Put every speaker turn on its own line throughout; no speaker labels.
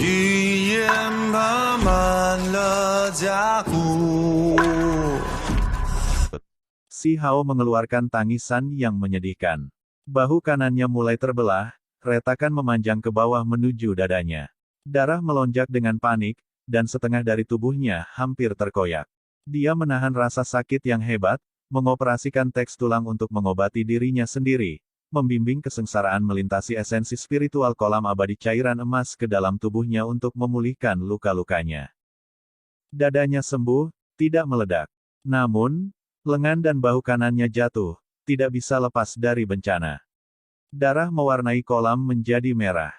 语言爬满了甲骨。
Si Hao mengeluarkan tangisan yang menyedihkan. Bahu kanannya mulai terbelah, retakan memanjang ke bawah menuju dadanya. Darah melonjak dengan panik, dan setengah dari tubuhnya hampir terkoyak. Dia menahan rasa sakit yang hebat, mengoperasikan teks tulang untuk mengobati dirinya sendiri, membimbing kesengsaraan melintasi esensi spiritual kolam abadi cairan emas ke dalam tubuhnya untuk memulihkan luka-lukanya. Dadanya sembuh, tidak meledak. Namun, lengan dan bahu kanannya jatuh, tidak bisa lepas dari bencana. Darah mewarnai kolam menjadi merah.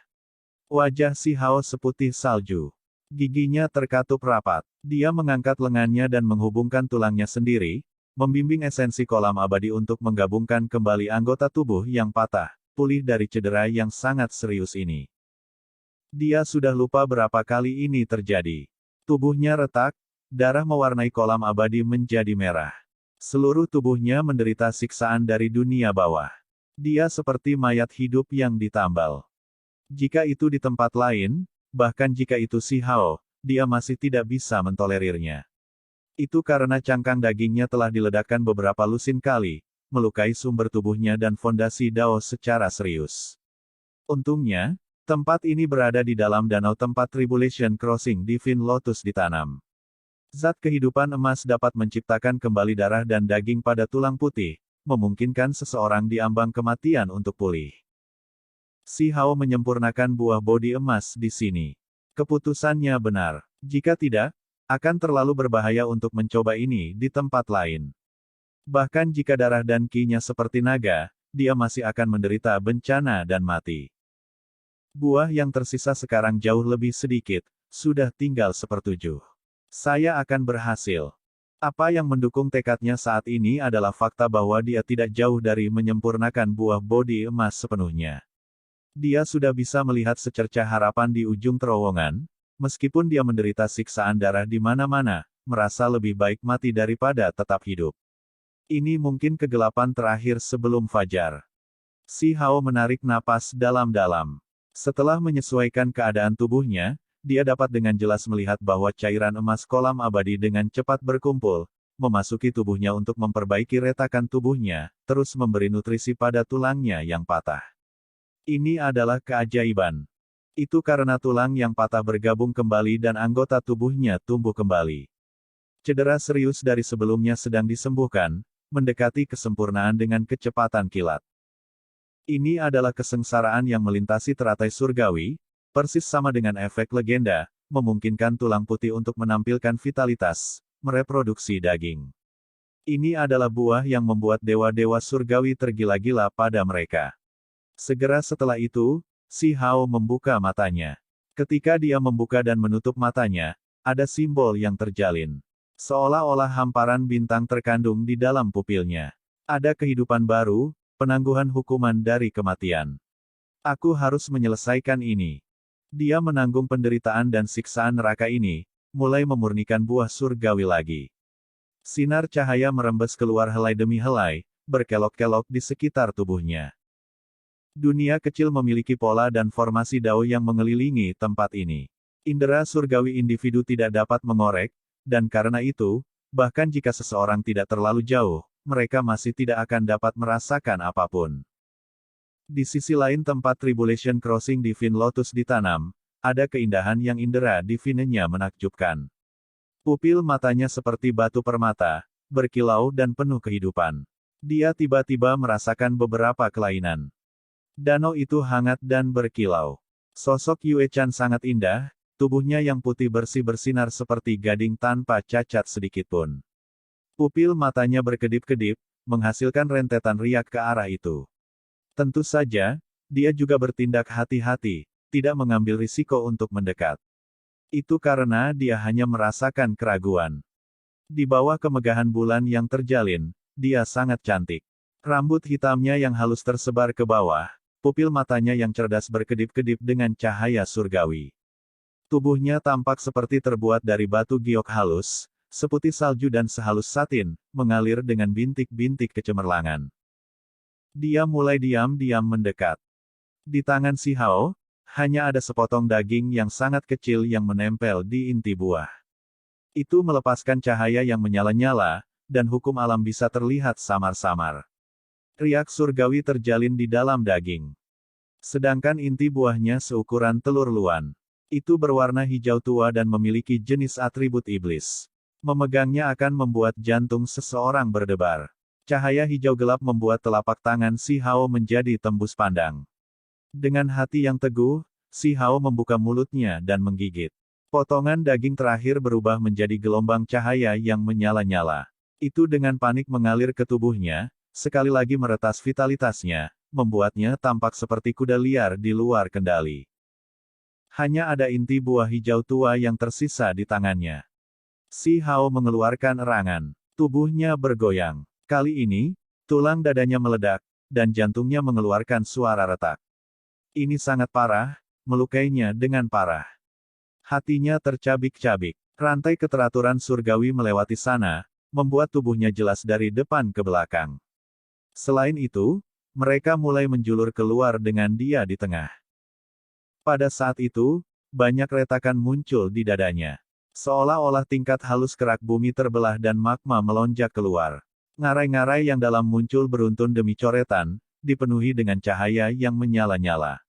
Wajah si Hao seputih salju. Giginya terkatup rapat. Dia mengangkat lengannya dan menghubungkan tulangnya sendiri, membimbing esensi kolam abadi untuk menggabungkan kembali anggota tubuh yang patah, pulih dari cedera yang sangat serius ini. Dia sudah lupa berapa kali ini terjadi. Tubuhnya retak, darah mewarnai kolam abadi menjadi merah. Seluruh tubuhnya menderita siksaan dari dunia bawah. Dia seperti mayat hidup yang ditambal. Jika itu di tempat lain, bahkan jika itu si Hao, dia masih tidak bisa mentolerirnya. Itu karena cangkang dagingnya telah diledakkan beberapa lusin kali, melukai sumber tubuhnya dan fondasi Dao secara serius. Untungnya, tempat ini berada di dalam danau tempat Tribulation Crossing Divine Lotus ditanam. Zat kehidupan emas dapat menciptakan kembali darah dan daging pada tulang putih, memungkinkan seseorang di ambang kematian untuk pulih. Si Hao menyempurnakan buah bodi emas di sini. Keputusannya benar. Jika tidak, akan terlalu berbahaya untuk mencoba ini di tempat lain. Bahkan jika darah dan ki-nya seperti naga, dia masih akan menderita bencana dan mati. Buah yang tersisa sekarang jauh lebih sedikit, sudah tinggal sepertujuh. Saya akan berhasil. Apa yang mendukung tekadnya saat ini adalah fakta bahwa dia tidak jauh dari menyempurnakan buah bodi emas sepenuhnya. Dia sudah bisa melihat secercah harapan di ujung terowongan, meskipun dia menderita siksaan darah di mana-mana, merasa lebih baik mati daripada tetap hidup. Ini mungkin kegelapan terakhir sebelum fajar. Si Hao menarik napas dalam-dalam. Setelah menyesuaikan keadaan tubuhnya, dia dapat dengan jelas melihat bahwa cairan emas kolam abadi dengan cepat berkumpul, memasuki tubuhnya untuk memperbaiki retakan tubuhnya, terus memberi nutrisi pada tulangnya yang patah. Ini adalah keajaiban. Itu karena tulang yang patah bergabung kembali dan anggota tubuhnya tumbuh kembali. Cedera serius dari sebelumnya sedang disembuhkan, mendekati kesempurnaan dengan kecepatan kilat. Ini adalah kesengsaraan yang melintasi teratai surgawi, persis sama dengan efek legenda, memungkinkan tulang putih untuk menampilkan vitalitas, mereproduksi daging. Ini adalah buah yang membuat dewa-dewa surgawi tergila-gila pada mereka. Segera setelah itu, si Hao membuka matanya. Ketika dia membuka dan menutup matanya, ada simbol yang terjalin. Seolah-olah hamparan bintang terkandung di dalam pupilnya. Ada kehidupan baru, penangguhan hukuman dari kematian. Aku harus menyelesaikan ini. Dia menanggung penderitaan dan siksaan neraka ini, mulai memurnikan buah surgawi lagi. Sinar cahaya merembes keluar helai demi helai, berkelok-kelok di sekitar tubuhnya. Dunia kecil memiliki pola dan formasi Dao yang mengelilingi tempat ini. Indera surgawi individu tidak dapat mengorek, dan karena itu, bahkan jika seseorang tidak terlalu jauh, mereka masih tidak akan dapat merasakan apapun. Di sisi lain tempat Tribulation Crossing Divine Lotus ditanam, ada keindahan yang indera divinenya menakjubkan. Pupil matanya seperti batu permata, berkilau dan penuh kehidupan. Dia tiba-tiba merasakan beberapa kelainan. Danau itu hangat dan berkilau. Sosok Yue Chan sangat indah, tubuhnya yang putih bersih bersinar seperti gading tanpa cacat sedikitpun. Pupil matanya berkedip-kedip, menghasilkan rentetan riak ke arah itu. Tentu saja, dia juga bertindak hati-hati, tidak mengambil risiko untuk mendekat. Itu karena dia hanya merasakan keraguan. Di bawah kemegahan bulan yang terjalin, dia sangat cantik. Rambut hitamnya yang halus tersebar ke bawah, pupil matanya yang cerdas berkedip-kedip dengan cahaya surgawi. Tubuhnya tampak seperti terbuat dari batu giok halus, seputih salju dan sehalus satin, mengalir dengan bintik-bintik kecemerlangan. Dia mulai diam-diam mendekat. Di tangan si Hao, Hanya ada sepotong daging yang sangat kecil yang menempel di inti buah. Itu melepaskan cahaya yang menyala-nyala, dan hukum alam bisa terlihat samar-samar. Riak surgawi terjalin di dalam daging. Sedangkan inti buahnya seukuran telur luan. Itu berwarna hijau tua dan memiliki jenis atribut iblis. Memegangnya akan membuat jantung seseorang berdebar. Cahaya hijau gelap membuat telapak tangan Si Hao menjadi tembus pandang. Dengan hati yang teguh, Si Hao membuka mulutnya dan menggigit. Potongan daging terakhir berubah menjadi gelombang cahaya yang menyala-nyala. Itu dengan panik mengalir ke tubuhnya, sekali lagi meretas vitalitasnya, membuatnya tampak seperti kuda liar di luar kendali. Hanya ada inti buah hijau tua yang tersisa di tangannya. Si Hao mengeluarkan erangan. Tubuhnya bergoyang. Kali ini, tulang dadanya meledak, dan jantungnya mengeluarkan suara retak. Ini sangat parah, melukainya dengan parah. Hatinya tercabik-cabik. Rantai keteraturan surgawi melewati sana, membuat tubuhnya jelas dari depan ke belakang. Selain itu, mereka mulai menjulur keluar dengan dia di tengah. Pada saat itu, banyak retakan muncul di dadanya. Seolah-olah tingkat halus kerak bumi terbelah dan magma melonjak keluar. Ngarai-ngarai yang dalam muncul beruntun demi coretan, dipenuhi dengan cahaya yang menyala-nyala.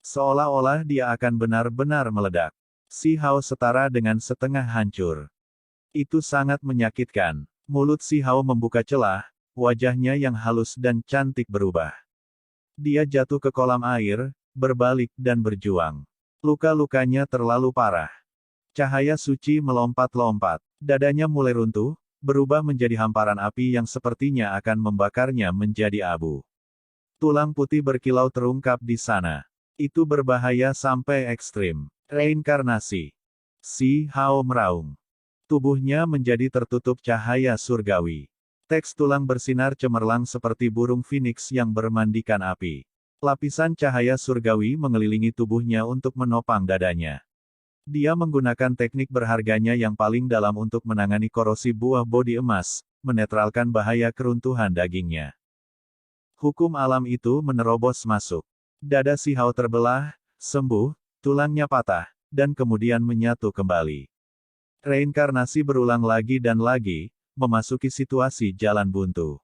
Seolah-olah dia akan benar-benar meledak. Si Hao setara dengan setengah hancur. Itu sangat menyakitkan. Mulut Si Hao membuka celah, wajahnya yang halus dan cantik berubah. Dia jatuh ke kolam air, berbalik dan berjuang. Luka-lukanya terlalu parah. Cahaya suci melompat-lompat. Dadanya mulai runtuh, berubah menjadi hamparan api yang sepertinya akan membakarnya menjadi abu. Tulang putih berkilau terungkap di sana. Itu berbahaya sampai ekstrim. Reinkarnasi. Si Hao meraung. Tubuhnya menjadi tertutup cahaya surgawi. Teks tulang bersinar cemerlang seperti burung phoenix yang bermandikan api. Lapisan cahaya surgawi mengelilingi tubuhnya untuk menopang dadanya. Dia menggunakan teknik berharganya yang paling dalam untuk menangani korosi buah bodi emas, menetralkan bahaya keruntuhan dagingnya. Hukum alam itu menerobos masuk. Dada Si Hao terbelah, sembuh, tulangnya patah, dan kemudian menyatu kembali. Reinkarnasi berulang lagi dan lagi, memasuki situasi jalan buntu.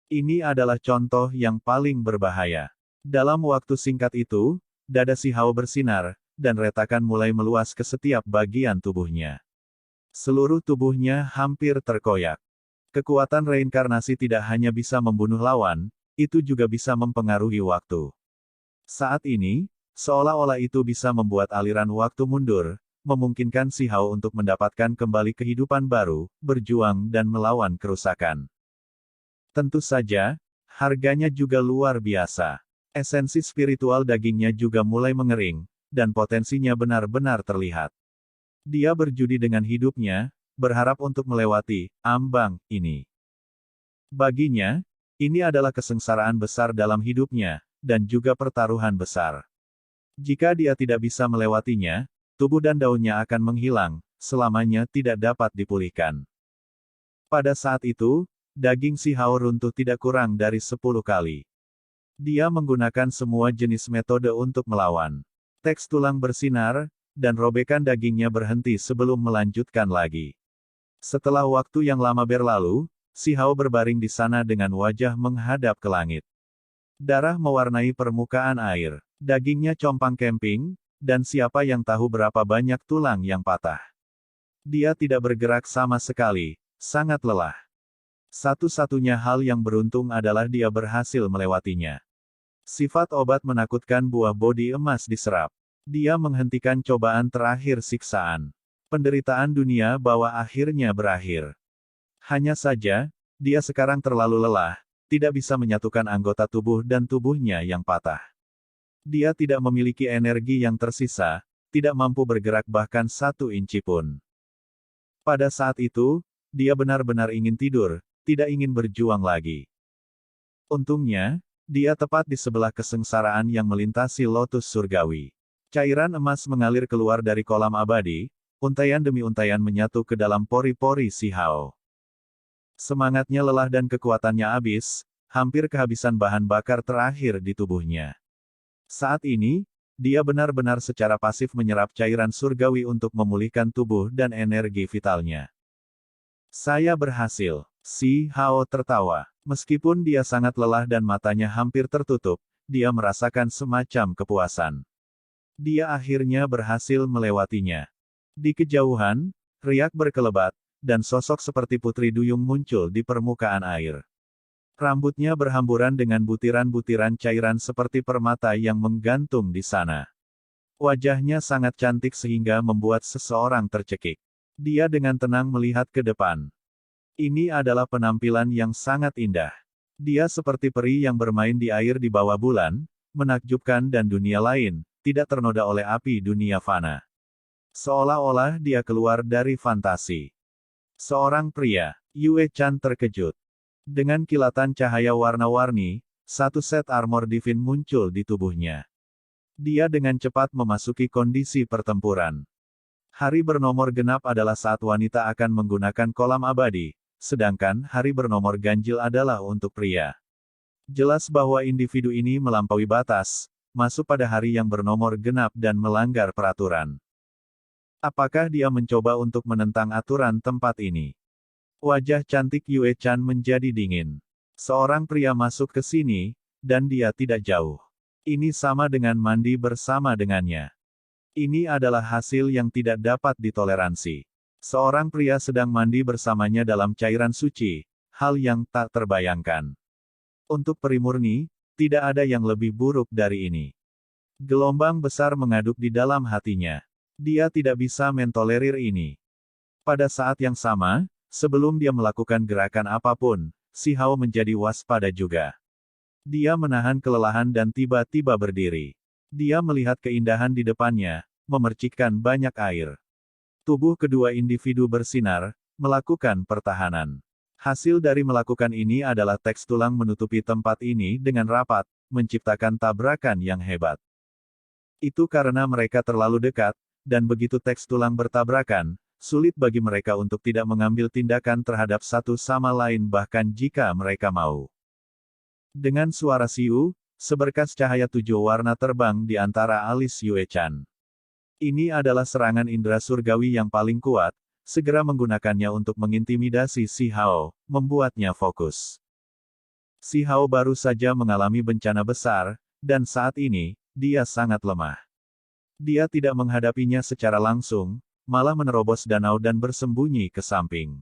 Ini adalah contoh yang paling berbahaya. Dalam waktu singkat itu, dada Si Hao bersinar, dan retakan mulai meluas ke setiap bagian tubuhnya. Seluruh tubuhnya hampir terkoyak. Kekuatan reinkarnasi tidak hanya bisa membunuh lawan, itu juga bisa mempengaruhi waktu. Saat ini, seolah-olah itu bisa membuat aliran waktu mundur, memungkinkan Si Hao untuk mendapatkan kembali kehidupan baru, berjuang dan melawan kerusakan. Tentu saja, harganya juga luar biasa. Esensi spiritual dagingnya juga mulai mengering, dan potensinya benar-benar terlihat. Dia berjudi dengan hidupnya, berharap untuk melewati ambang ini. Baginya, ini adalah kesengsaraan besar dalam hidupnya, dan juga pertaruhan besar. Jika dia tidak bisa melewatinya, tubuh dan daunnya akan menghilang, selamanya tidak dapat dipulihkan. Pada saat itu, daging Si Hao runtuh tidak kurang dari 10 kali. Dia menggunakan semua jenis metode untuk melawan. Teks tulang bersinar, dan robekan dagingnya berhenti sebelum melanjutkan lagi. Setelah waktu yang lama berlalu, Si Hao berbaring di sana dengan wajah menghadap ke langit. Darah mewarnai permukaan air. Dagingnya compang-camping, dan siapa yang tahu berapa banyak tulang yang patah. Dia tidak bergerak sama sekali, sangat lelah. Satu-satunya hal yang beruntung adalah dia berhasil melewatinya. Sifat obat menakutkan buah bodi emas diserap. Dia menghentikan cobaan terakhir siksaan. Penderitaan dunia bahwa akhirnya berakhir. Hanya saja, dia sekarang terlalu lelah, tidak bisa menyatukan anggota tubuh dan tubuhnya yang patah. Dia tidak memiliki energi yang tersisa, tidak mampu bergerak bahkan 1 inci pun. Pada saat itu, dia benar-benar ingin tidur, tidak ingin berjuang lagi. Untungnya, dia tepat di sebelah kesengsaraan yang melintasi lotus surgawi. Cairan emas mengalir keluar dari kolam abadi, untaian demi untaian menyatu ke dalam pori-pori Si Hao. Semangatnya lelah dan kekuatannya habis, hampir kehabisan bahan bakar terakhir di tubuhnya. Saat ini, dia benar-benar secara pasif menyerap cairan surgawi untuk memulihkan tubuh dan energi vitalnya. Saya berhasil. Si Hao tertawa. Meskipun dia sangat lelah dan matanya hampir tertutup, dia merasakan semacam kepuasan. Dia akhirnya berhasil melewatinya. Di kejauhan, riak berkelebat, dan sosok seperti Putri Duyung muncul di permukaan air. Rambutnya berhamburan dengan butiran-butiran cairan seperti permata yang menggantung di sana. Wajahnya sangat cantik sehingga membuat seseorang tercekik. Dia dengan tenang melihat ke depan. Ini adalah penampilan yang sangat indah. Dia seperti peri yang bermain di air di bawah bulan, menakjubkan dan dunia lain, tidak ternoda oleh api dunia fana. Seolah-olah dia keluar dari fantasi. Seorang pria, Yue Chan terkejut. Dengan kilatan cahaya warna-warni, satu set armor divin muncul di tubuhnya. Dia dengan cepat memasuki kondisi pertempuran. Hari bernomor genap adalah saat wanita akan menggunakan kolam abadi, sedangkan hari bernomor ganjil adalah untuk pria. Jelas bahwa individu ini melampaui batas, masuk pada hari yang bernomor genap dan melanggar peraturan. Apakah dia mencoba untuk menentang aturan tempat ini? Wajah cantik Yue Chan menjadi dingin. Seorang pria masuk ke sini, dan dia tidak jauh. Ini sama dengan mandi bersama dengannya. Ini adalah hasil yang tidak dapat ditoleransi. Seorang pria sedang mandi bersamanya dalam cairan suci, hal yang tak terbayangkan. Untuk peri murni, tidak ada yang lebih buruk dari ini. Gelombang besar mengaduk di dalam hatinya. Dia tidak bisa mentolerir ini. Pada saat yang sama, sebelum dia melakukan gerakan apapun, si Hao menjadi waspada juga. Dia menahan kelelahan dan tiba-tiba berdiri. Dia melihat keindahan di depannya, memercikkan banyak air. Tubuh kedua individu bersinar, melakukan pertahanan. Hasil dari melakukan ini adalah teks tulang menutupi tempat ini dengan rapat, menciptakan tabrakan yang hebat. Itu karena mereka terlalu dekat, dan begitu teks tulang bertabrakan, sulit bagi mereka untuk tidak mengambil tindakan terhadap satu sama lain bahkan jika mereka mau. Dengan suara siu, seberkas cahaya 7 warna terbang di antara alis Yue Chan. Ini adalah serangan indera surgawi yang paling kuat, segera menggunakannya untuk mengintimidasi si Hao, membuatnya fokus. Si Hao baru saja mengalami bencana besar, dan saat ini, dia sangat lemah. Dia tidak menghadapinya secara langsung, malah menerobos danau dan bersembunyi ke samping.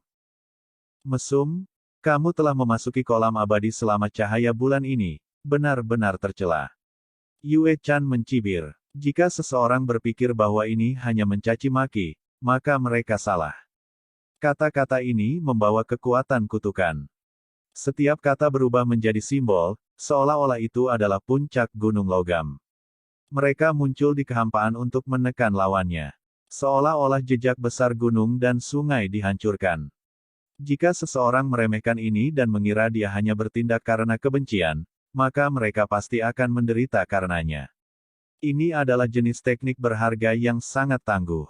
Mesum, kamu telah memasuki kolam abadi selama cahaya bulan ini, benar-benar tercela. Yue Chan mencibir. Jika seseorang berpikir bahwa ini hanya mencaci maki, maka mereka salah. Kata-kata ini membawa kekuatan kutukan. Setiap kata berubah menjadi simbol, seolah-olah itu adalah puncak gunung logam. Mereka muncul di kehampaan untuk menekan lawannya. Seolah-olah jejak besar gunung dan sungai dihancurkan. Jika seseorang meremehkan ini dan mengira dia hanya bertindak karena kebencian, maka mereka pasti akan menderita karenanya. Ini adalah jenis teknik berharga yang sangat tangguh.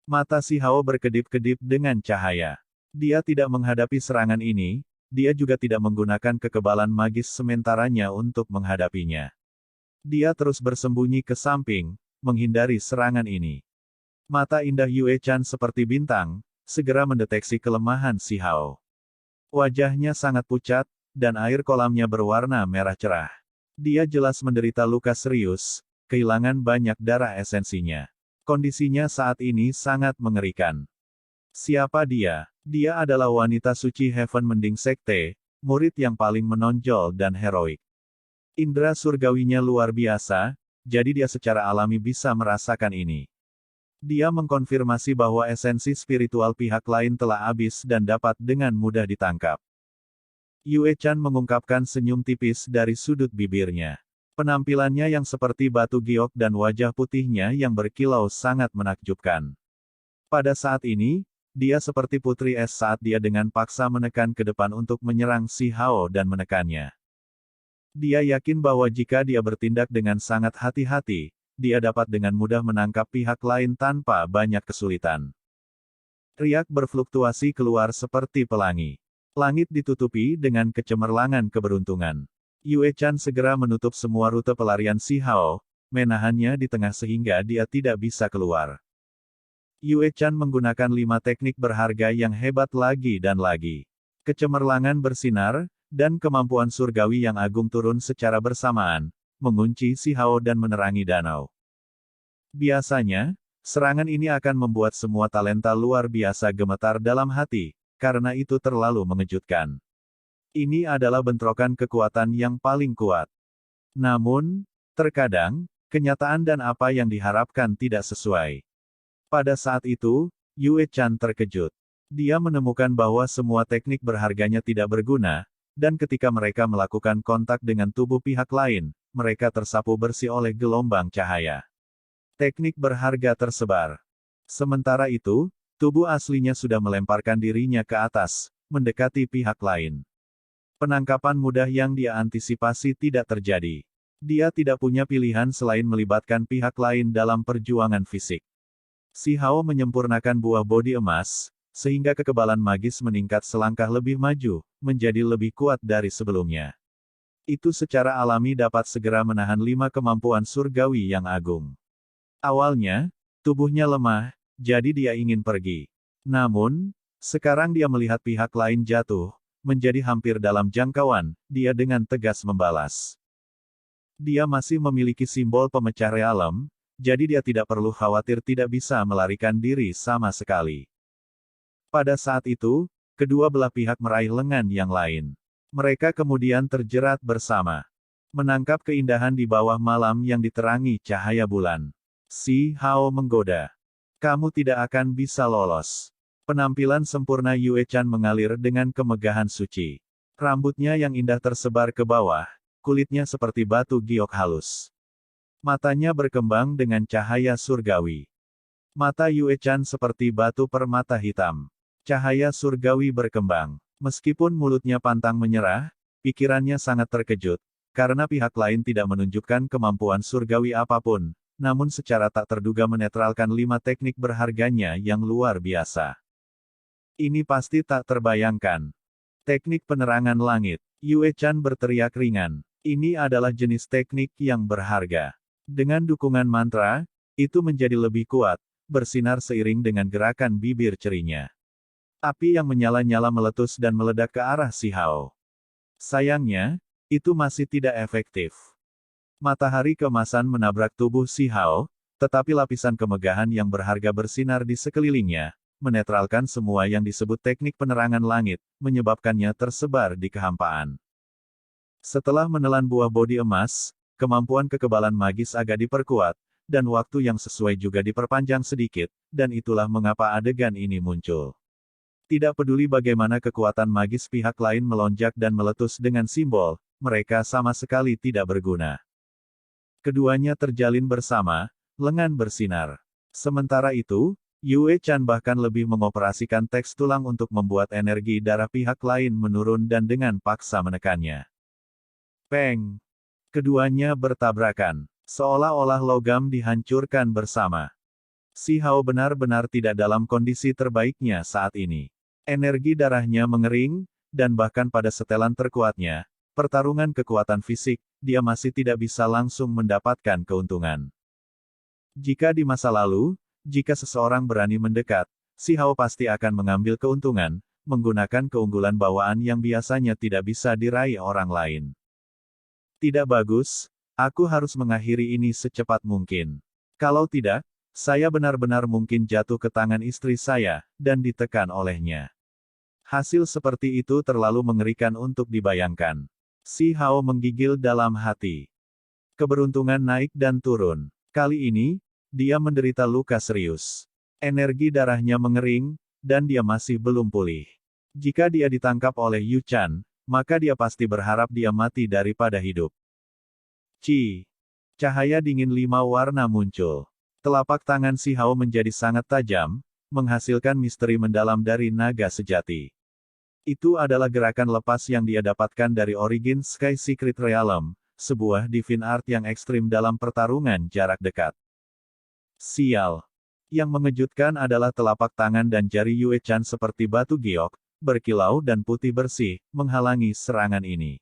Mata si Hao berkedip-kedip dengan cahaya. Dia tidak menghadapi serangan ini, dia juga tidak menggunakan kekebalan magis sementaranya untuk menghadapinya. Dia terus bersembunyi ke samping, menghindari serangan ini. Mata indah Yue Chan seperti bintang, segera mendeteksi kelemahan si Hao. Wajahnya sangat pucat, dan air kolamnya berwarna merah cerah. Dia jelas menderita luka serius, kehilangan banyak darah esensinya. Kondisinya saat ini sangat mengerikan. Siapa dia? Dia adalah wanita suci Heaven Mending Sekte, murid yang paling menonjol dan heroik. Indra surgawinya luar biasa, jadi dia secara alami bisa merasakan ini. Dia mengkonfirmasi bahwa esensi spiritual pihak lain telah habis dan dapat dengan mudah ditangkap. Yue Chan mengungkapkan senyum tipis dari sudut bibirnya. Penampilannya yang seperti batu giok dan wajah putihnya yang berkilau sangat menakjubkan. Pada saat ini, dia seperti putri es saat dia dengan paksa menekan ke depan untuk menyerang si Hao dan menekannya. Dia yakin bahwa jika dia bertindak dengan sangat hati-hati, dia dapat dengan mudah menangkap pihak lain tanpa banyak kesulitan. Riak berfluktuasi keluar seperti pelangi. Langit ditutupi dengan kecemerlangan keberuntungan. Yue Chan segera menutup semua rute pelarian si Hao, menahannya di tengah sehingga dia tidak bisa keluar. Yue Chan menggunakan 5 teknik berharga yang hebat lagi dan lagi. Kecemerlangan bersinar, dan kemampuan surgawi yang agung turun secara bersamaan, mengunci Si Hao dan menerangi danau. Biasanya, serangan ini akan membuat semua talenta luar biasa gemetar dalam hati, karena itu terlalu mengejutkan. Ini adalah bentrokan kekuatan yang paling kuat. Namun, terkadang, kenyataan dan apa yang diharapkan tidak sesuai. Pada saat itu, Yue Chan terkejut. Dia menemukan bahwa semua teknik berharganya tidak berguna, dan ketika mereka melakukan kontak dengan tubuh pihak lain, mereka tersapu bersih oleh gelombang cahaya. Teknik berharga tersebar. Sementara itu, tubuh aslinya sudah melemparkan dirinya ke atas, mendekati pihak lain. Penangkapan mudah yang dia antisipasi tidak terjadi. Dia tidak punya pilihan selain melibatkan pihak lain dalam perjuangan fisik. Si Hao menyempurnakan buah bodi emas, sehingga kekebalan magis meningkat selangkah lebih maju, menjadi lebih kuat dari sebelumnya. Itu secara alami dapat segera menahan 5 kemampuan surgawi yang agung. Awalnya, tubuhnya lemah, jadi dia ingin pergi. Namun, sekarang dia melihat pihak lain jatuh, menjadi hampir dalam jangkauan, dia dengan tegas membalas. Dia masih memiliki simbol pemecah realem, jadi dia tidak perlu khawatir tidak bisa melarikan diri sama sekali. Pada saat itu, kedua belah pihak meraih lengan yang lain. Mereka kemudian terjerat bersama. Menangkap keindahan di bawah malam yang diterangi cahaya bulan. Si Hao menggoda. Kamu tidak akan bisa lolos. Penampilan sempurna Yue Chan mengalir dengan kemegahan suci. Rambutnya yang indah tersebar ke bawah, kulitnya seperti batu giok halus. Matanya berkembang dengan cahaya surgawi. Mata Yue Chan seperti batu permata hitam. Cahaya surgawi berkembang. Meskipun mulutnya pantang menyerah, pikirannya sangat terkejut, karena pihak lain tidak menunjukkan kemampuan surgawi apapun, namun secara tak terduga menetralkan 5 teknik berharganya yang luar biasa. Ini pasti tak terbayangkan. Teknik penerangan langit. Yue Chan berteriak ringan. Ini adalah jenis teknik yang berharga. Dengan dukungan mantra, itu menjadi lebih kuat, bersinar seiring dengan gerakan bibir cerinya. Api yang menyala-nyala meletus dan meledak ke arah Si Hao. Sayangnya, itu masih tidak efektif. Matahari keemasan menabrak tubuh Si Hao, tetapi lapisan kemegahan yang berharga bersinar di sekelilingnya, menetralkan semua yang disebut teknik penerangan langit, menyebabkannya tersebar di kehampaan. Setelah menelan buah bodi emas, kemampuan kekebalan magis agak diperkuat, dan waktu yang sesuai juga diperpanjang sedikit, dan itulah mengapa adegan ini muncul. Tidak peduli bagaimana kekuatan magis pihak lain melonjak dan meletus dengan simbol, mereka sama sekali tidak berguna. Keduanya terjalin bersama, lengan bersinar. Sementara itu, Yue Chan bahkan lebih mengoperasikan teks tulang untuk membuat energi darah pihak lain menurun dan dengan paksa menekannya. Peng! Keduanya bertabrakan, seolah-olah logam dihancurkan bersama. Si Hao benar-benar tidak dalam kondisi terbaiknya saat ini. Energi darahnya mengering, dan bahkan pada setelan terkuatnya, pertarungan kekuatan fisik, dia masih tidak bisa langsung mendapatkan keuntungan. Jika di masa lalu, jika seseorang berani mendekat, Si Hao pasti akan mengambil keuntungan, menggunakan keunggulan bawaan yang biasanya tidak bisa diraih orang lain. Tidak bagus, aku harus mengakhiri ini secepat mungkin. Kalau tidak, saya benar-benar mungkin jatuh ke tangan istri saya, dan ditekan olehnya. Hasil seperti itu terlalu mengerikan untuk dibayangkan. Si Hao menggigil dalam hati. Keberuntungan naik dan turun. Kali ini, dia menderita luka serius. Energi darahnya mengering, dan dia masih belum pulih. Jika dia ditangkap oleh Yu Chan, maka dia pasti berharap dia mati daripada hidup. Cahaya dingin 5 warna muncul. Telapak tangan Si Hao menjadi sangat tajam, menghasilkan misteri mendalam dari naga sejati. Itu adalah gerakan lepas yang dia dapatkan dari Origin Sky Secret Realm, sebuah divine art yang ekstrim dalam pertarungan jarak dekat. Sial. Yang mengejutkan adalah telapak tangan dan jari Yue Chan seperti batu giok, berkilau dan putih bersih, menghalangi serangan ini.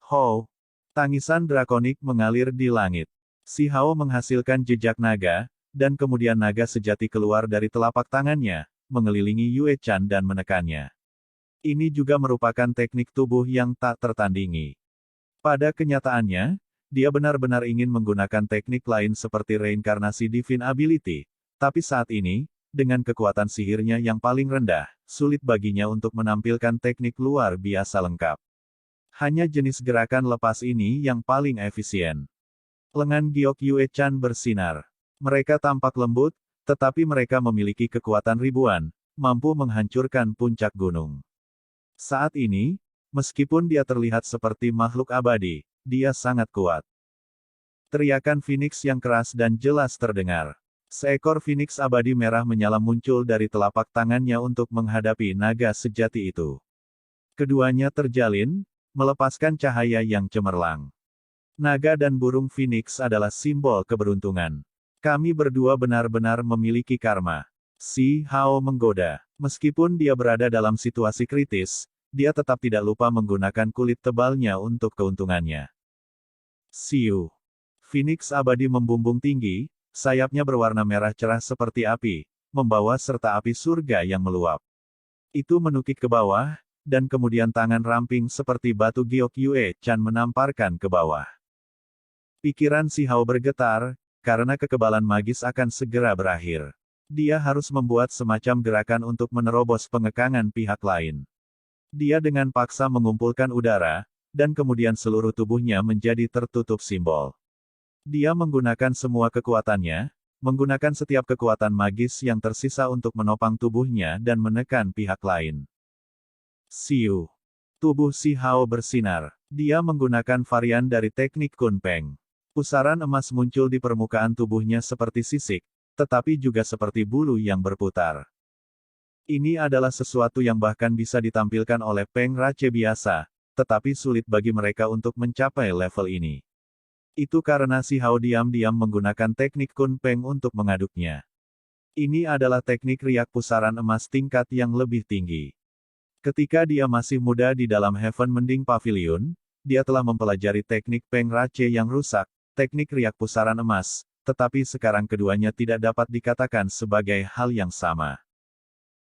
Ho! Tangisan drakonik mengalir di langit. Si Hao menghasilkan jejak naga, dan kemudian naga sejati keluar dari telapak tangannya, mengelilingi Yue Chan dan menekannya. Ini juga merupakan teknik tubuh yang tak tertandingi. Pada kenyataannya, dia benar-benar ingin menggunakan teknik lain seperti reinkarnasi Divine Ability, tapi saat ini, dengan kekuatan sihirnya yang paling rendah, sulit baginya untuk menampilkan teknik luar biasa lengkap. Hanya jenis gerakan lepas ini yang paling efisien. Lengan giok Yue Chan bersinar. Mereka tampak lembut, tetapi mereka memiliki kekuatan ribuan, mampu menghancurkan puncak gunung. Saat ini, meskipun dia terlihat seperti makhluk abadi, dia sangat kuat. Teriakan Phoenix yang keras dan jelas terdengar. Seekor Phoenix abadi merah menyala muncul dari telapak tangannya untuk menghadapi naga sejati itu. Keduanya terjalin, melepaskan cahaya yang cemerlang. Naga dan burung Phoenix adalah simbol keberuntungan. Kami berdua benar-benar memiliki karma. Si Hao menggoda. Meskipun dia berada dalam situasi kritis, dia tetap tidak lupa menggunakan kulit tebalnya untuk keuntungannya. Siu. Phoenix abadi membumbung tinggi, sayapnya berwarna merah cerah seperti api, membawa serta api surga yang meluap. Itu menukik ke bawah, dan kemudian tangan ramping seperti batu giok Yue Chan menamparkan ke bawah. Pikiran si Hao bergetar, karena kekebalan magis akan segera berakhir. Dia harus membuat semacam gerakan untuk menerobos pengekangan pihak lain. Dia dengan paksa mengumpulkan udara, dan kemudian seluruh tubuhnya menjadi tertutup simbol. Dia menggunakan semua kekuatannya, menggunakan setiap kekuatan magis yang tersisa untuk menopang tubuhnya dan menekan pihak lain. Siu. Tubuh si Hao bersinar. Dia menggunakan varian dari teknik Kun Peng. Pusaran emas muncul di permukaan tubuhnya seperti sisik, tetapi juga seperti bulu yang berputar. Ini adalah sesuatu yang bahkan bisa ditampilkan oleh Peng Rache biasa, tetapi sulit bagi mereka untuk mencapai level ini. Itu karena si Hao diam-diam menggunakan teknik Kun Peng untuk mengaduknya. Ini adalah teknik riak pusaran emas tingkat yang lebih tinggi. Ketika dia masih muda di dalam Heaven Mending Pavilion, dia telah mempelajari teknik Peng Rache yang rusak, teknik riak pusaran emas, tetapi sekarang keduanya tidak dapat dikatakan sebagai hal yang sama.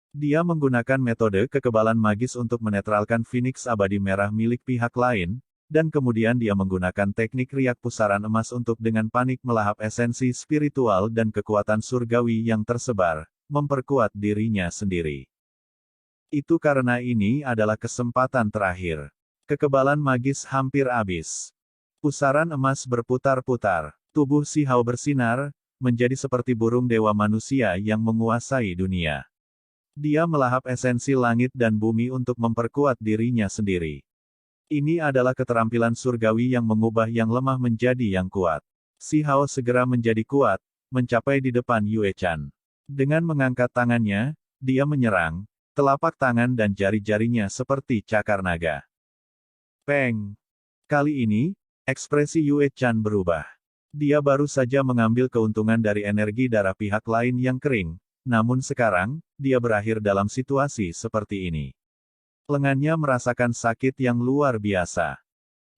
Dia menggunakan metode kekebalan magis untuk menetralkan Phoenix abadi merah milik pihak lain, dan kemudian dia menggunakan teknik riak pusaran emas untuk dengan panik melahap esensi spiritual dan kekuatan surgawi yang tersebar, memperkuat dirinya sendiri. Itu karena ini adalah kesempatan terakhir. Kekebalan magis hampir habis. Pusaran emas berputar-putar. Tubuh si Hao bersinar, menjadi seperti burung dewa manusia yang menguasai dunia. Dia melahap esensi langit dan bumi untuk memperkuat dirinya sendiri. Ini adalah keterampilan surgawi yang mengubah yang lemah menjadi yang kuat. Si Hao segera menjadi kuat, mencapai di depan Yue Chan. Dengan mengangkat tangannya, dia menyerang, telapak tangan dan jari-jarinya seperti cakar naga. Peng! Kali ini, ekspresi Yue Chan berubah. Dia baru saja mengambil keuntungan dari energi darah pihak lain yang kering, namun sekarang, dia berakhir dalam situasi seperti ini. Lengannya merasakan sakit yang luar biasa.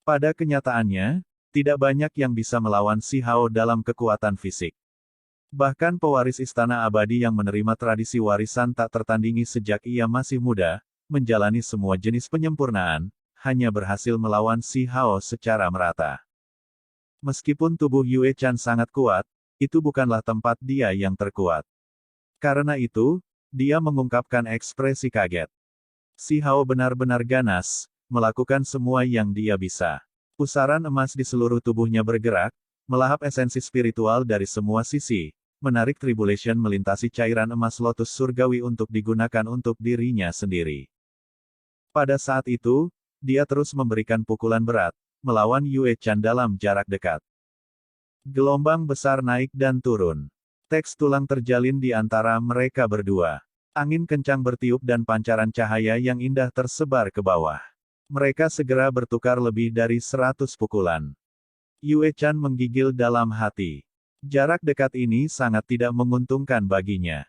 Pada kenyataannya, tidak banyak yang bisa melawan si Hao dalam kekuatan fisik. Bahkan pewaris Istana Abadi yang menerima tradisi warisan tak tertandingi sejak ia masih muda, menjalani semua jenis penyempurnaan, hanya berhasil melawan si Hao secara merata. Meskipun tubuh Yue Chan sangat kuat, itu bukanlah tempat dia yang terkuat. Karena itu, dia mengungkapkan ekspresi kaget. Si Hao benar-benar ganas, melakukan semua yang dia bisa. Pusaran emas di seluruh tubuhnya bergerak, melahap esensi spiritual dari semua sisi, menarik Tribulation melintasi cairan emas lotus surgawi untuk digunakan untuk dirinya sendiri. Pada saat itu, dia terus memberikan pukulan berat, melawan Yue Chan dalam jarak dekat. Gelombang besar naik dan turun. Teks tulang terjalin di antara mereka berdua. Angin kencang bertiup dan pancaran cahaya yang indah tersebar ke bawah. Mereka segera bertukar lebih dari 100 pukulan. Yue Chan menggigil dalam hati. Jarak dekat ini sangat tidak menguntungkan baginya.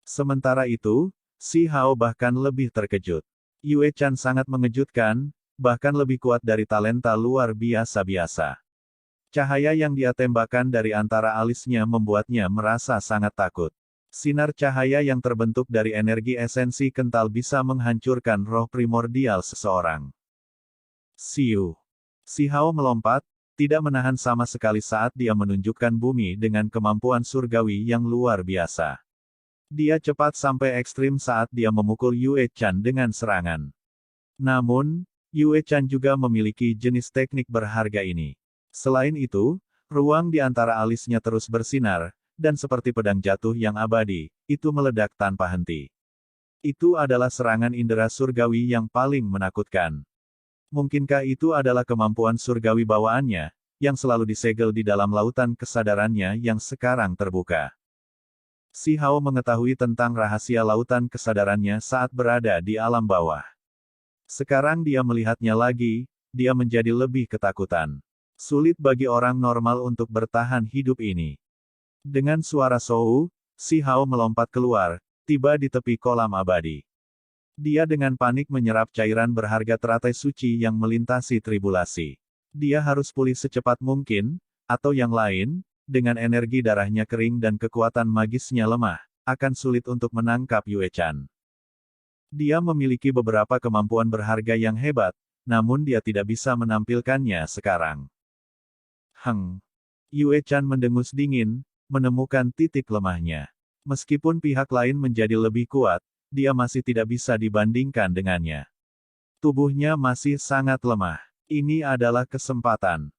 Sementara itu, si Hao bahkan lebih terkejut. Yue Chan sangat mengejutkan, bahkan lebih kuat dari talenta luar biasa-biasa. Cahaya yang dia tembakkan dari antara alisnya membuatnya merasa sangat takut. Sinar cahaya yang terbentuk dari energi esensi kental bisa menghancurkan roh primordial seseorang. Siu. Si Hao melompat, tidak menahan sama sekali saat dia menunjukkan bumi dengan kemampuan surgawi yang luar biasa. Dia cepat sampai ekstrim saat dia memukul Yue Chan dengan serangan. Namun, Yue Chan juga memiliki jenis teknik berharga ini. Selain itu, ruang di antara alisnya terus bersinar, dan seperti pedang jatuh yang abadi, itu meledak tanpa henti. Itu adalah serangan indera surgawi yang paling menakutkan. Mungkinkah itu adalah kemampuan surgawi bawaannya, yang selalu disegel di dalam lautan kesadarannya yang sekarang terbuka? Si Hao mengetahui tentang rahasia lautan kesadarannya saat berada di alam bawah. Sekarang dia melihatnya lagi, dia menjadi lebih ketakutan. Sulit bagi orang normal untuk bertahan hidup ini. Dengan suara Sou, si Hao melompat keluar, tiba di tepi kolam abadi. Dia dengan panik menyerap cairan berharga teratai suci yang melintasi tribulasi. Dia harus pulih secepat mungkin, atau yang lain, dengan energi darahnya kering dan kekuatan magisnya lemah, akan sulit untuk menangkap Yue Chan. Dia memiliki beberapa kemampuan berharga yang hebat, namun dia tidak bisa menampilkannya sekarang. Yue Chan mendengus dingin, menemukan titik lemahnya. Meskipun pihak lain menjadi lebih kuat, dia masih tidak bisa dibandingkan dengannya. Tubuhnya masih sangat lemah. Ini adalah kesempatan.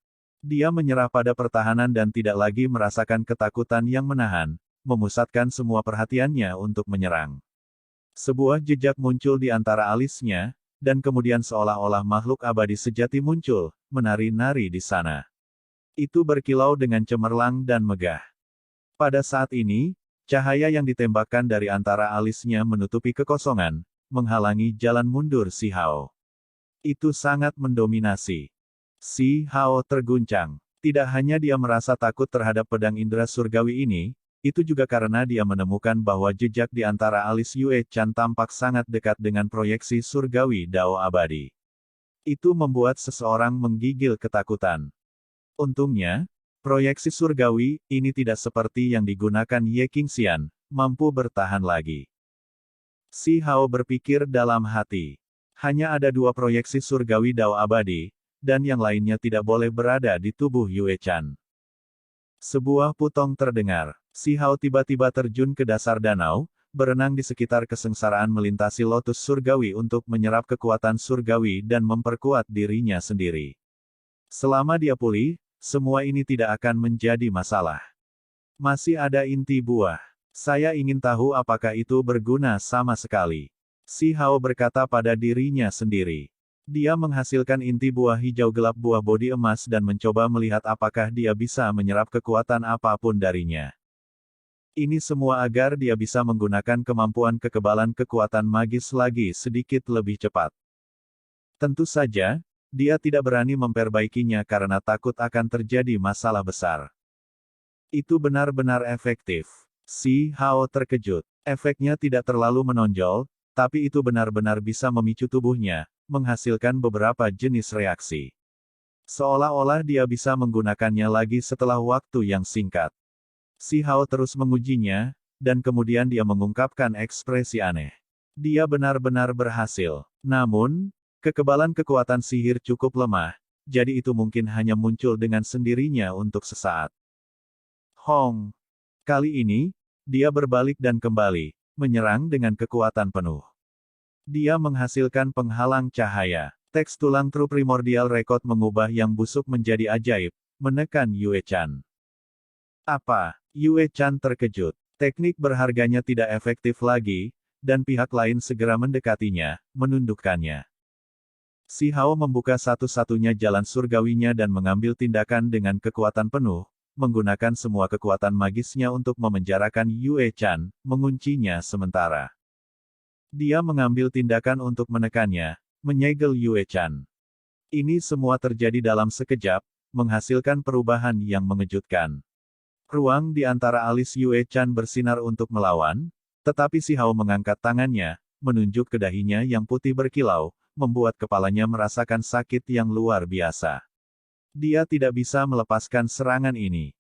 Dia menyerah pada pertahanan dan tidak lagi merasakan ketakutan yang menahan, memusatkan semua perhatiannya untuk menyerang. Sebuah jejak muncul di antara alisnya, dan kemudian seolah-olah makhluk abadi sejati muncul, menari-nari di sana. Itu berkilau dengan cemerlang dan megah. Pada saat ini, cahaya yang ditembakkan dari antara alisnya menutupi kekosongan, menghalangi jalan mundur si Hao. Itu sangat mendominasi. Si Hao terguncang. Tidak hanya dia merasa takut terhadap pedang indera surgawi ini, itu juga karena dia menemukan bahwa jejak di antara alis Yue Chan tampak sangat dekat dengan proyeksi surgawi Dao abadi. Itu membuat seseorang menggigil ketakutan. Untungnya, proyeksi surgawi ini tidak seperti yang digunakan Ye Qingxian, mampu bertahan lagi. Si Hao berpikir dalam hati. Hanya ada 2 proyeksi surgawi Dao abadi, dan yang lainnya tidak boleh berada di tubuh Yue Chan. Sebuah putong terdengar. Si Hao tiba-tiba terjun ke dasar danau, berenang di sekitar kesengsaraan melintasi lotus surgawi untuk menyerap kekuatan surgawi dan memperkuat dirinya sendiri. Selama dia pulih, semua ini tidak akan menjadi masalah. Masih ada inti buah. Saya ingin tahu apakah itu berguna sama sekali. Si Hao berkata pada dirinya sendiri. Dia menghasilkan inti buah hijau gelap buah bodi emas dan mencoba melihat apakah dia bisa menyerap kekuatan apapun darinya. Ini semua agar dia bisa menggunakan kemampuan kekebalan kekuatan magis lagi sedikit lebih cepat. Tentu saja, dia tidak berani memperbaikinya karena takut akan terjadi masalah besar. Itu benar-benar efektif. Si Hao terkejut. Efeknya tidak terlalu menonjol, tapi itu benar-benar bisa memicu tubuhnya, menghasilkan beberapa jenis reaksi. Seolah-olah dia bisa menggunakannya lagi setelah waktu yang singkat. Si Hao terus mengujinya, dan kemudian dia mengungkapkan ekspresi aneh. Dia benar-benar berhasil. Namun, kekebalan kekuatan sihir cukup lemah, jadi itu mungkin hanya muncul dengan sendirinya untuk sesaat. Hong. Kali ini, dia berbalik dan kembali, menyerang dengan kekuatan penuh. Dia menghasilkan penghalang cahaya. Teks tulang True Primordial Record mengubah yang busuk menjadi ajaib, menekan Yue Chan. Apa? Yue Chan terkejut. Teknik berharganya tidak efektif lagi, dan pihak lain segera mendekatinya, menundukkannya. Si Hao membuka satu-satunya jalan surgawinya dan mengambil tindakan dengan kekuatan penuh, menggunakan semua kekuatan magisnya untuk memenjarakan Yue Chan, menguncinya sementara. Dia mengambil tindakan untuk menekannya, menyegel Yue Chan. Ini semua terjadi dalam sekejap, menghasilkan perubahan yang mengejutkan. Ruang di antara alis Yue Chan bersinar untuk melawan, tetapi si Hao mengangkat tangannya, menunjuk ke dahinya yang putih berkilau, membuat kepalanya merasakan sakit yang luar biasa. Dia tidak bisa melepaskan serangan ini.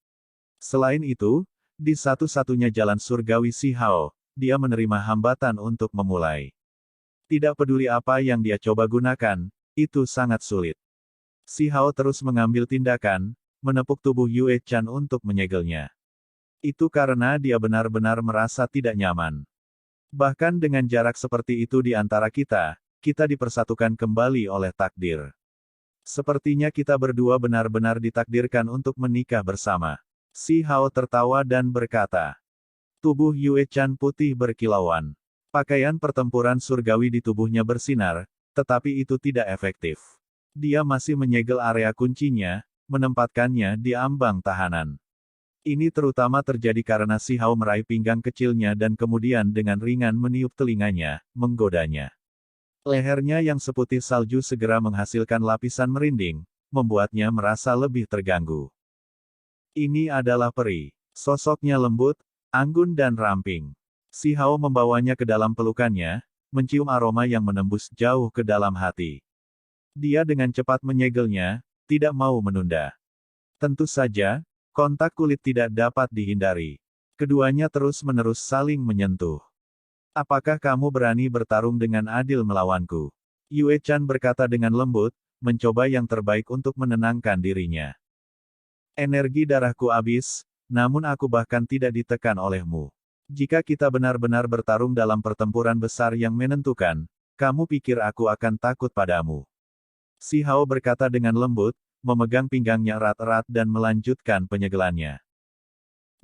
Selain itu, di satu-satunya jalan surgawi Si Hao, dia menerima hambatan untuk memulai. Tidak peduli apa yang dia coba gunakan, itu sangat sulit. Si Hao terus mengambil tindakan, menepuk tubuh Yue Chan untuk menyegelnya. Itu karena dia benar-benar merasa tidak nyaman. Bahkan dengan jarak seperti itu di antara kita, kita dipersatukan kembali oleh takdir. Sepertinya kita berdua benar-benar ditakdirkan untuk menikah bersama. Si Hao tertawa dan berkata. Tubuh Yue Chan putih berkilauan. Pakaian pertempuran surgawi di tubuhnya bersinar, tetapi itu tidak efektif. Dia masih menyegel area kuncinya, menempatkannya di ambang tahanan. Ini terutama terjadi karena Si Hao meraih pinggang kecilnya dan kemudian dengan ringan meniup telinganya, menggodanya. Lehernya yang seputih salju segera menghasilkan lapisan merinding, membuatnya merasa lebih terganggu. Ini adalah peri. Sosoknya lembut, anggun dan ramping. Si Hao membawanya ke dalam pelukannya, mencium aroma yang menembus jauh ke dalam hati. Dia dengan cepat menyegelnya, tidak mau menunda. Tentu saja, kontak kulit tidak dapat dihindari. Keduanya terus-menerus saling menyentuh. Apakah kamu berani bertarung dengan adil melawanku? Yue Chan berkata dengan lembut, mencoba yang terbaik untuk menenangkan dirinya. Energi darahku habis, namun aku bahkan tidak ditekan olehmu. Jika kita benar-benar bertarung dalam pertempuran besar yang menentukan, kamu pikir aku akan takut padamu? Si Hao berkata dengan lembut, memegang pinggangnya erat-erat dan melanjutkan penyegelannya.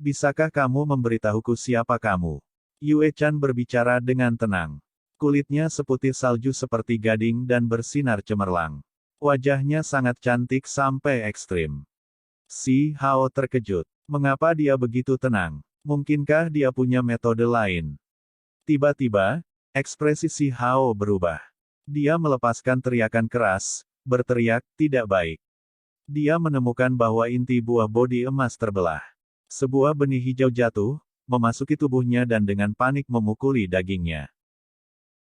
Bisakah kamu memberitahuku siapa kamu? Yue Chan berbicara dengan tenang. Kulitnya seputih salju seperti gading dan bersinar cemerlang. Wajahnya sangat cantik sampai ekstrim. Si Hao terkejut. Mengapa dia begitu tenang? Mungkinkah dia punya metode lain? Tiba-tiba, ekspresi Si Hao berubah. Dia melepaskan teriakan keras, berteriak, tidak baik. Dia menemukan bahwa inti buah bodi emas terbelah. Sebuah benih hijau jatuh, memasuki tubuhnya dan dengan panik memukuli dagingnya.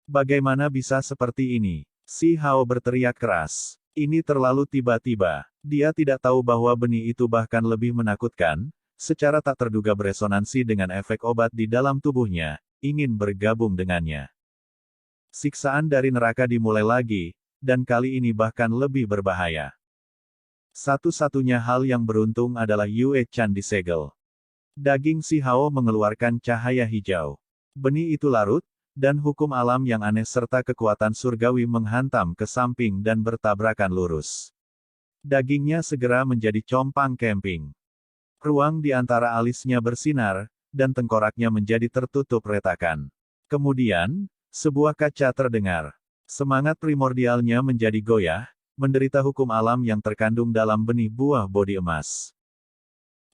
Bagaimana bisa seperti ini? Si Hao berteriak keras. Ini terlalu tiba-tiba. Dia tidak tahu bahwa benih itu bahkan lebih menakutkan, secara tak terduga beresonansi dengan efek obat di dalam tubuhnya, ingin bergabung dengannya. Siksaan dari neraka dimulai lagi, dan kali ini bahkan lebih berbahaya. Satu-satunya hal yang beruntung adalah Yue Chan disegel. Daging Si Hao mengeluarkan cahaya hijau. Benih itu larut, dan hukum alam yang aneh serta kekuatan surgawi menghantam ke samping dan bertabrakan lurus. Dagingnya segera menjadi compang-camping. Ruang di antara alisnya bersinar, dan tengkoraknya menjadi tertutup retakan. Kemudian, sebuah kaca terdengar. Semangat primordialnya menjadi goyah, menderita hukum alam yang terkandung dalam benih buah bodi emas.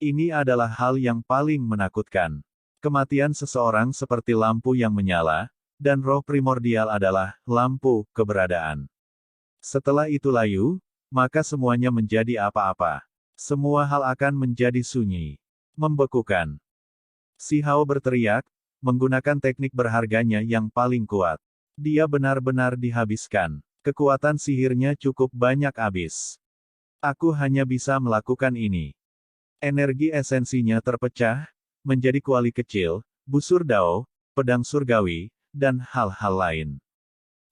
Ini adalah hal yang paling menakutkan. Kematian seseorang seperti lampu yang menyala, dan roh primordial adalah lampu keberadaan. Setelah itu layu, maka semuanya menjadi apa-apa. Semua hal akan menjadi sunyi. Membekukan. Si Hao berteriak, menggunakan teknik berharganya yang paling kuat. Dia benar-benar dihabiskan. Kekuatan sihirnya cukup banyak habis. Aku hanya bisa melakukan ini. Energi esensinya terpecah, menjadi kuali kecil, busur dao, pedang surgawi, dan hal-hal lain.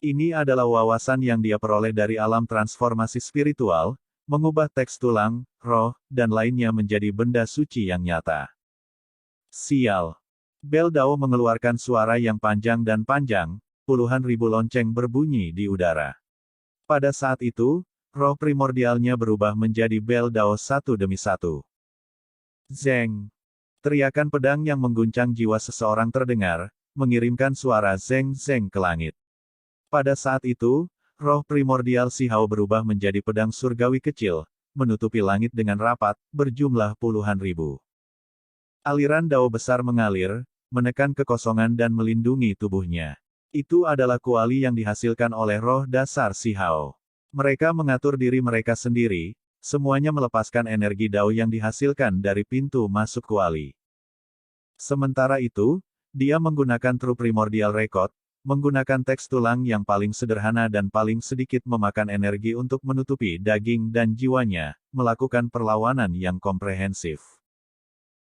Ini adalah wawasan yang dia peroleh dari alam transformasi spiritual, mengubah teks tulang, roh, dan lainnya menjadi benda suci yang nyata. Sial. Bel Dao mengeluarkan suara yang panjang dan panjang, puluhan ribu lonceng berbunyi di udara. Pada saat itu, roh primordialnya berubah menjadi Bel Dao satu demi satu. Zeng. Teriakan pedang yang mengguncang jiwa seseorang terdengar, mengirimkan suara zeng-zeng ke langit. Pada saat itu, roh primordial Si Hao berubah menjadi pedang surgawi kecil, menutupi langit dengan rapat, berjumlah puluhan ribu. Aliran dao besar mengalir, menekan kekosongan dan melindungi tubuhnya. Itu adalah kuali yang dihasilkan oleh roh dasar Si Hao. Mereka mengatur diri mereka sendiri, semuanya melepaskan energi dao yang dihasilkan dari pintu masuk kuali. Sementara itu, dia menggunakan True Primordial Record, Menggunakan teks tulang yang paling sederhana dan paling sedikit memakan energi untuk menutupi daging dan jiwanya, melakukan perlawanan yang komprehensif.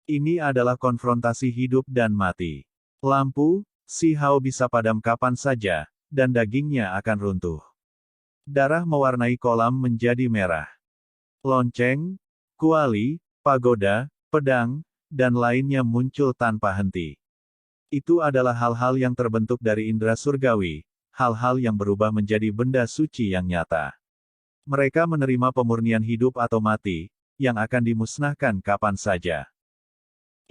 Ini adalah konfrontasi hidup dan mati. Lampu, Si Hao bisa padam kapan saja, dan dagingnya akan runtuh. Darah mewarnai kolam menjadi merah. Lonceng, kuali, pagoda, pedang, dan lainnya muncul tanpa henti. Itu adalah hal-hal yang terbentuk dari indera surgawi, hal-hal yang berubah menjadi benda suci yang nyata. Mereka menerima pemurnian hidup atau mati, yang akan dimusnahkan kapan saja.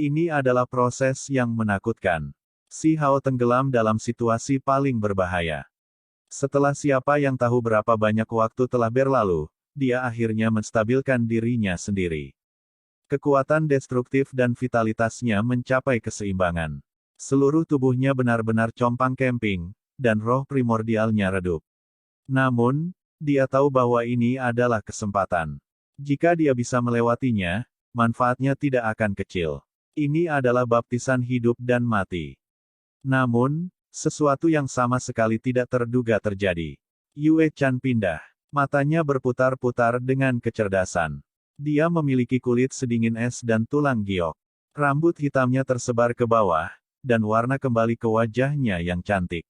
Ini adalah proses yang menakutkan. Si Hao tenggelam dalam situasi paling berbahaya. Setelah siapa yang tahu berapa banyak waktu telah berlalu, dia akhirnya menstabilkan dirinya sendiri. Kekuatan destruktif dan vitalitasnya mencapai keseimbangan. Seluruh tubuhnya benar-benar compang-camping, dan roh primordialnya redup. Namun, dia tahu bahwa ini adalah kesempatan. Jika dia bisa melewatinya, manfaatnya tidak akan kecil. Ini adalah baptisan hidup dan mati. Namun, sesuatu yang sama sekali tidak terduga terjadi. Yue Chan pindah. Matanya berputar-putar dengan kecerdasan. Dia memiliki kulit sedingin es dan tulang giok. Rambut hitamnya tersebar ke bawah, dan warna kembali ke wajahnya yang cantik.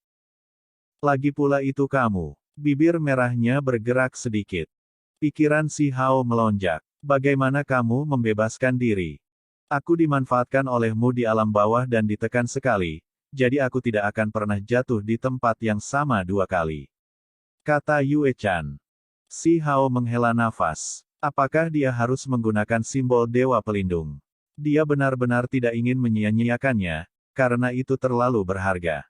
Lagi pula itu kamu. Bibir merahnya bergerak sedikit. Pikiran Si Hao melonjak. Bagaimana kamu membebaskan diri? Aku dimanfaatkan olehmu di alam bawah dan ditekan sekali, jadi aku tidak akan pernah jatuh di tempat yang sama 2 kali. Kata Yue Chan. Si Hao menghela nafas. Apakah dia harus menggunakan simbol dewa pelindung? Dia benar-benar tidak ingin menyia-nyiakannya, karena itu terlalu berharga.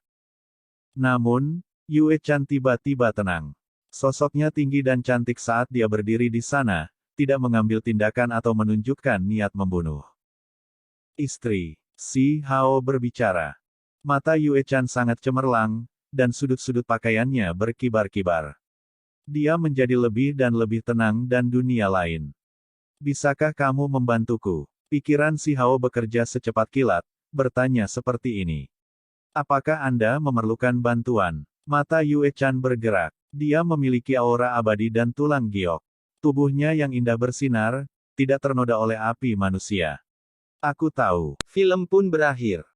Namun, Yue Chan tiba-tiba tenang. Sosoknya tinggi dan cantik saat dia berdiri di sana, tidak mengambil tindakan atau menunjukkan niat membunuh. Istri, Si Hao berbicara. Mata Yue Chan sangat cemerlang, dan sudut-sudut pakaiannya berkibar-kibar. Dia menjadi lebih dan lebih tenang dan dunia lain. Bisakah kamu membantuku? Pikiran Si Hao bekerja secepat kilat, bertanya seperti ini. Apakah Anda memerlukan bantuan? Mata Yue Chan bergerak. Dia memiliki aura abadi dan tulang giok. Tubuhnya yang indah bersinar, tidak ternoda oleh api manusia. Aku tahu. Film pun berakhir.